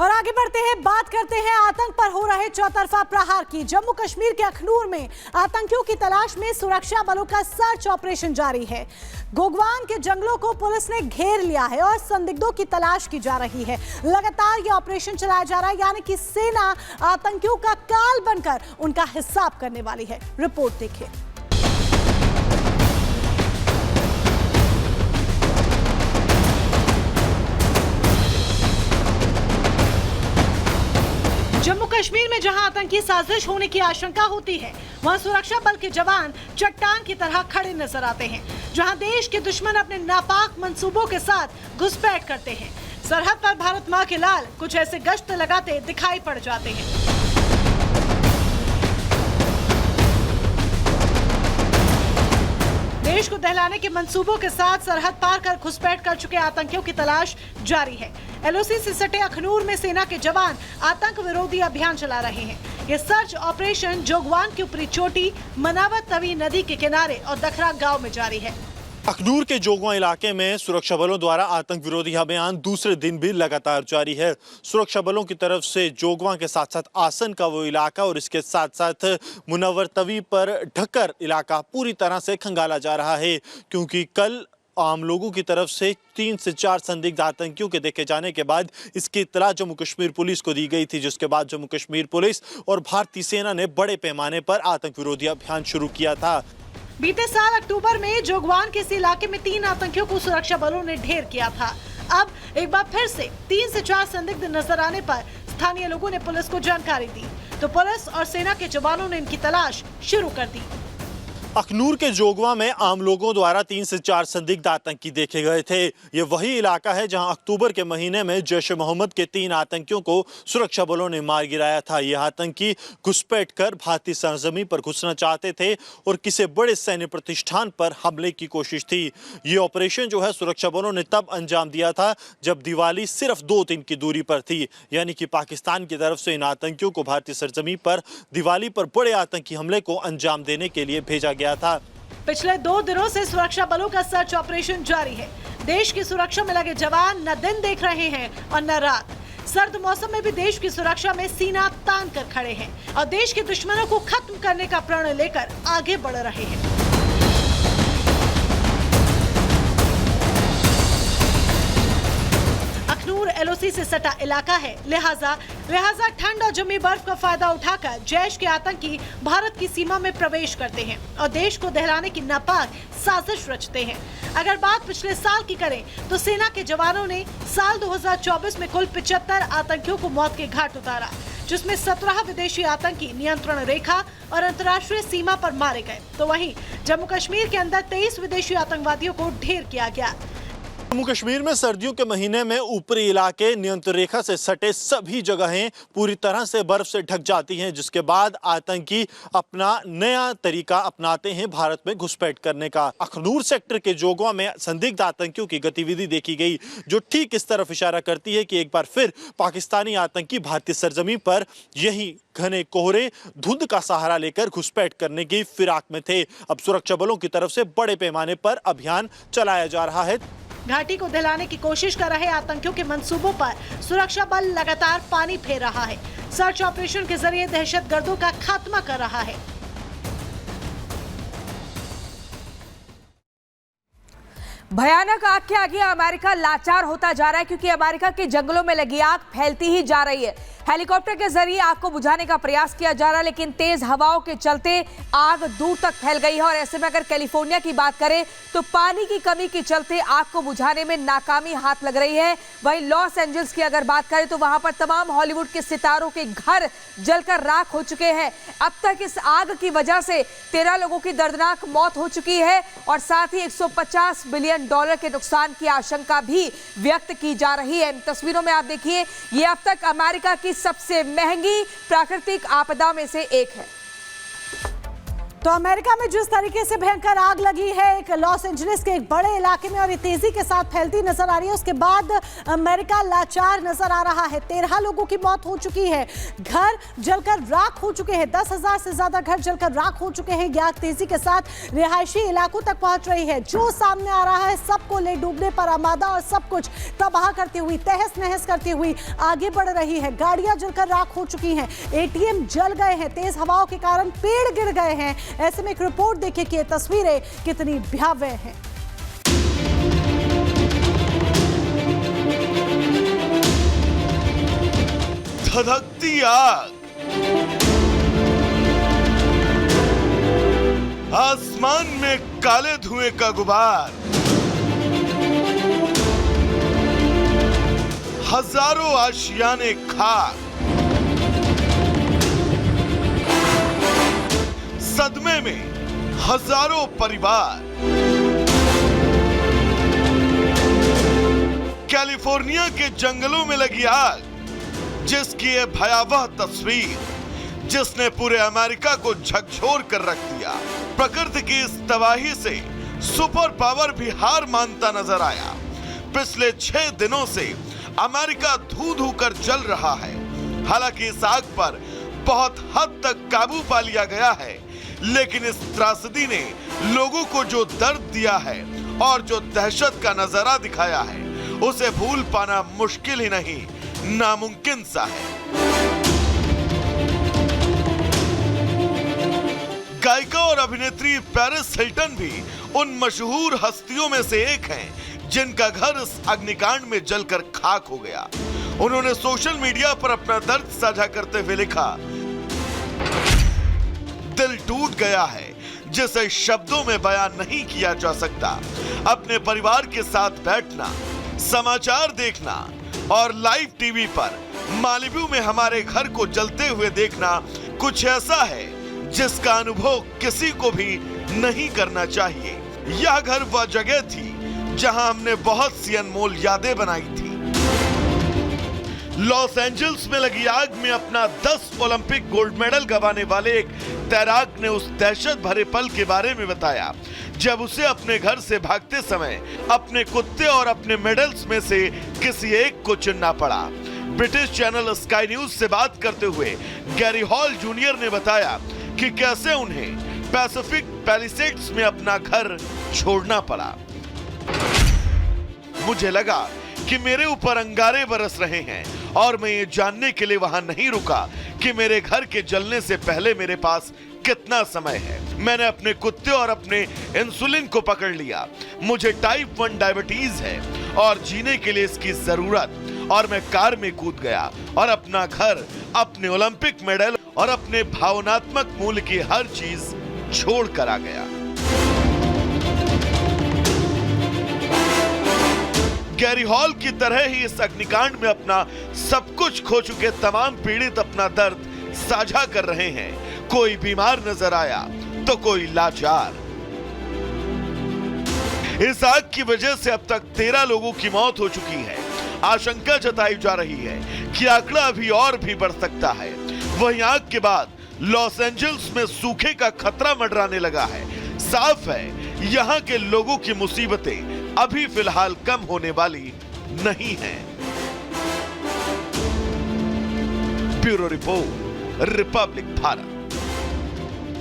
और आगे बढ़ते हैं, बात करते हैं आतंक पर हो रहे चौतरफा प्रहार की। जम्मू कश्मीर के अखनूर में आतंकियों की तलाश में सुरक्षा बलों का सर्च ऑपरेशन जारी है। गोगवान के जंगलों को पुलिस ने घेर लिया है और संदिग्धों की तलाश की जा रही है। लगातार ये ऑपरेशन चलाया जा रहा है, यानी कि सेना आतंकियों का काल बनकर उनका हिसाब करने वाली है। रिपोर्ट देखिए। जम्मू कश्मीर में जहां आतंकी साजिश होने की आशंका होती है, वहां सुरक्षा बल के जवान चट्टान की तरह खड़े नजर आते हैं। जहां देश के दुश्मन अपने नापाक मंसूबों के साथ घुसपैठ करते हैं, सरहद पर भारत मां के लाल कुछ ऐसे गश्त लगाते दिखाई पड़ जाते हैं। देश को दहलाने के मंसूबों के साथ सरहद पार कर घुसपैठ कर चुके आतंकियों की तलाश जारी है। एलओसी से सटे अखनूर में सेना के जवान आतंक विरोधी अभियान चला रहे हैं। ये सर्च ऑपरेशन जोगवान की ऊपरी चोटी, मनावत तवी नदी के किनारे और दखरा गांव में जारी है। अखनूर के जोगवा इलाके में सुरक्षा बलों द्वारा आतंक विरोधी अभियान दूसरे दिन भी लगातार जारी है। सुरक्षा बलों की तरफ से जोगवा के साथ साथ आसन का वो इलाका और इसके साथ साथ मुनव्वर तवी पर ढक्कर इलाका पूरी तरह से खंगाला जा रहा है, क्योंकि कल आम लोगों की तरफ से 3 से 4 संदिग्ध आतंकियों के देखे जाने के बाद इसकी इत्तला जम्मू कश्मीर पुलिस को दी गई थी, जिसके बाद जम्मू कश्मीर पुलिस और भारतीय सेना ने बड़े पैमाने पर आतंक विरोधी अभियान शुरू किया था। बीते साल अक्टूबर में जोगवान के इस इलाके में 3 आतंकियों को सुरक्षा बलों ने ढेर किया था। अब एक बार फिर से 3 से 4 संदिग्ध नजर आने पर स्थानीय लोगों ने पुलिस को जानकारी दी, तो पुलिस और सेना के जवानों ने इनकी तलाश शुरू कर दी। अखनूर के जोगवा में आम लोगों द्वारा 3 से 4 संदिग्ध आतंकी देखे गए थे। ये वही इलाका है जहां अक्टूबर के महीने में जैश ए मोहम्मद के 3 आतंकियों को सुरक्षा बलों ने मार गिराया था। ये आतंकी घुसपैठ कर भारतीय सरजमीं पर घुसना चाहते थे और किसी बड़े सैन्य प्रतिष्ठान पर हमले की कोशिश थी। ये ऑपरेशन जो है सुरक्षा बलों ने तब अंजाम दिया था जब दिवाली सिर्फ 2 दिन की दूरी पर थी, यानी कि पाकिस्तान की तरफ से इन आतंकियों को भारतीय सरजमीं पर दिवाली पर बड़े आतंकी हमले को अंजाम देने के लिए भेजा गया था। पिछले 2 दिनों से सुरक्षा बलों का सर्च ऑपरेशन जारी है। देश की सुरक्षा में लगे जवान न दिन देख रहे हैं और न रात। सर्द मौसम में भी देश की सुरक्षा में सीना तान कर खड़े हैं और देश के दुश्मनों को खत्म करने का प्रण लेकर आगे बढ़ रहे हैं। अखनूर एलओसी से सटा इलाका है, लिहाजा ठंड और जमी बर्फ का फायदा उठाकर जैश के आतंकी भारत की सीमा में प्रवेश करते हैं और देश को दहलाने की नापाक साजिश रचते हैं। अगर बात पिछले साल की करें तो सेना के जवानों ने साल 2024 में कुल 75 आतंकियों को मौत के घाट उतारा, जिसमें 17 विदेशी आतंकी नियंत्रण रेखा और अंतर्राष्ट्रीय सीमा पर मारे गए, तो वहीं जम्मू कश्मीर के अंदर 23 विदेशी आतंकवादियों को ढेर किया गया। जम्मू कश्मीर में सर्दियों के महीने में ऊपरी इलाके नियंत्रण रेखा से सटे सभी जगहें पूरी तरह से बर्फ से ढक जाती हैं, जिसके बाद आतंकी अपना नया तरीका अपनाते हैं भारत में घुसपैठ करने का। अखनूर सेक्टर के जोगवा में संदिग्ध आतंकियों की गतिविधि देखी गई, जो ठीक इस तरफ इशारा करती है कि एक बार फिर पाकिस्तानी आतंकी भारतीय सरजमीं पर यही घने कोहरे धुंध का सहारा लेकर घुसपैठ करने की फिराक में थे। अब सुरक्षा बलों की तरफ से बड़े पैमाने पर अभियान चलाया जा रहा है। घाटी को दहलाने की कोशिश कर रहे आतंकियों के मंसूबों पर सुरक्षा बल लगातार पानी फेर रहा है। सर्च ऑपरेशन के जरिए दहशतगर्दों का खात्मा कर रहा है। भयानक आग के आगे अमेरिका लाचार होता जा रहा है, क्योंकि अमेरिका के जंगलों में लगी आग फैलती ही जा रही है। हेलीकॉप्टर के जरिए आग को बुझाने का प्रयास किया जा रहा है, लेकिन तेज हवाओं के चलते आग दूर तक फैल गई है। और ऐसे में अगर कैलिफोर्निया की बात करें तो पानी की कमी के चलते आग को बुझाने में नाकामी हाथ लग रही है। वहीं लॉस एंजल्स की अगर बात करें तो वहां पर तमाम हॉलीवुड के सितारों के घर जलकर राख हो चुके हैं। अब तक इस आग की वजह से 13 लोगों की दर्दनाक मौत हो चुकी है और साथ ही $150 बिलियन के नुकसान की आशंका भी व्यक्त की जा रही है। तस्वीरों में आप देखिए, ये अब तक अमेरिका की सबसे महंगी प्राकृतिक आपदा में से एक है। तो अमेरिका में जिस तरीके से भयंकर आग लगी है एक लॉस एंजलिस के एक बड़े इलाके में और ये तेजी के साथ फैलती नजर आ रही है, उसके बाद अमेरिका लाचार नजर आ रहा है। 13 लोगों की मौत हो चुकी है, घर जलकर राख हो चुके हैं, 10,000 से ज्यादा घर जलकर राख हो चुके हैं। ये आग तेजी के साथ रिहायशी इलाकों तक पहुंच रही है। जो सामने आ रहा है सबको ले डूबने पर आमादा और सब कुछ तबाह करती हुई, तहस नहस करती हुई आगे बढ़ रही है। गाड़ियां जलकर राख हो चुकी हैं, ATM जल गए हैं, तेज हवाओं के कारण पेड़ गिर गए हैं। ऐसे में एक रिपोर्ट देखिए कि ये तस्वीरें कितनी भयावह हैं। धधकती आग, आसमान में काले धुएं का गुबार, हजारों आशियाने खाक, सदमे में हजारों परिवार। कैलिफोर्निया के जंगलों में लगी आग, जिसकी ये भयावह तस्वीर जिसने पूरे अमेरिका को झकझोर कर रख दिया। प्रकृति की इस तबाही से सुपर पावर भी हार मानता नजर आया। पिछले 6 दिनों से अमेरिका धू धू कर जल रहा है। हालांकि इस आग पर बहुत हद तक काबू पा लिया गया है, लेकिन इस त्रासदी ने लोगों को जो दर्द दिया है और जो दहशत का नजारा दिखाया है, उसे भूल पाना मुश्किल ही नहीं, नामुमकिन सा है। गायिका और अभिनेत्री पेरिस हिल्टन भी उन मशहूर हस्तियों में से एक हैं जिनका घर इस अग्निकांड में जलकर खाक हो गया। उन्होंने सोशल मीडिया पर अपना दर्द साझा करते हुए लिखा, दिल टूट गया है जिसे शब्दों में बयान नहीं किया जा सकता। अपने परिवार के साथ बैठना, समाचार देखना और लाइव टीवी पर मालिबू में हमारे घर को जलते हुए देखना कुछ ऐसा है जिसका अनुभव किसी को भी नहीं करना चाहिए। यह घर वह जगह थी जहां हमने बहुत सी अनमोल यादें बनाई थी। लॉस एंजल्स में लगी आग में अपना 10 ओलंपिक गोल्ड मेडल गंवाने वाले एक तैराक ने उस दहशत भरे पल के बारे में बताया जब उसे अपने घर से भागते समय अपने कुत्ते और अपने मेडल्स में से किसी एक को चुनना पड़ा। ब्रिटिश चैनल स्काई न्यूज से बात करते हुए गैरी हॉल जूनियर ने बताया कि कैसे उन्हें पैसिफिक पैलिसेड्स में अपना घर छोड़ना पड़ा। मुझे लगा कि मेरे ऊपर अंगारे बरस रहे हैं और मैं ये जानने के लिए वहां नहीं रुका कि मेरे घर के जलने से पहले मेरे पास कितना समय है। मैंने अपने कुत्ते और अपने इंसुलिन को पकड़ लिया। मुझे टाइप 1 डायबिटीज है और जीने के लिए इसकी जरूरत, और मैं कार में कूद गया और अपना घर, अपने ओलंपिक मेडल और अपने भावनात्मक मूल्य की हर चीज छोड़ कर आ गया। गैरी हॉल की तरह ही इस अग्निकांड में अपना सब कुछ खो चुके तमाम पीड़ित अपना दर्द साझा कर रहे हैं। कोई बीमार नजर आया तो कोई लाचार। इस आग की वजह से अब तक 13 लोगों की मौत हो चुकी है। आशंका जताई जा रही है कि आंकड़ा अभी और भी बढ़ सकता है। वहीं आग के बाद लॉस एंजल्स में सूखे का खतरा मंडराने लगा है। साफ है, यहाँ के लोगों की मुसीबतें अभी फिलहाल कम होने वाली नहीं हैं। Bureau report, Republic Bharat.